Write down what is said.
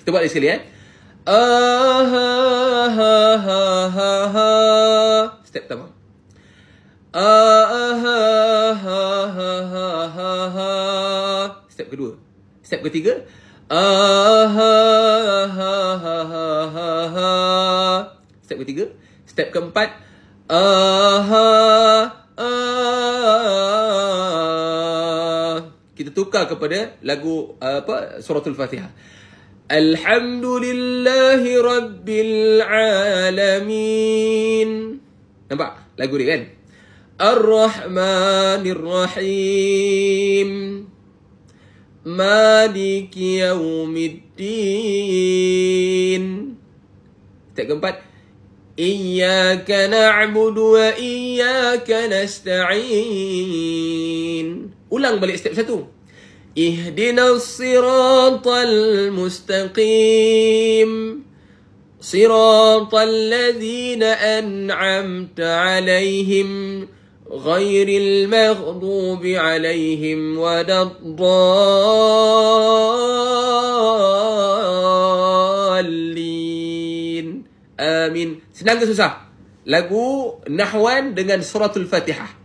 Kita buat lagi sekali Ah-ha-ha-ha-ha-ha. Step pertama. Ah-ha-ha-ha-ha-ha. Step kedua. Step ketiga. Ah-ha-ha-ha-ha-ha. Step ketiga. Step keempat. Kita tukar kepada lagu suratul Fatihah. Alhamdulillahi Rabbil Alamin. Nampak lagu dia kan? Ar-Rahmanir Rahim. Maliki Yawmiddin. Step keempat. Iyyaka na'budu wa iyyaka nasta'in. Ulang balik step satu. Ihdinas siratal mustaqim. Siratal ladzina an'amta 'alaihim ghairil maghdubi 'alaihim waladdallin. Amin. Senang ke susah? Lagu Nahwan dengan suratul Fatihah.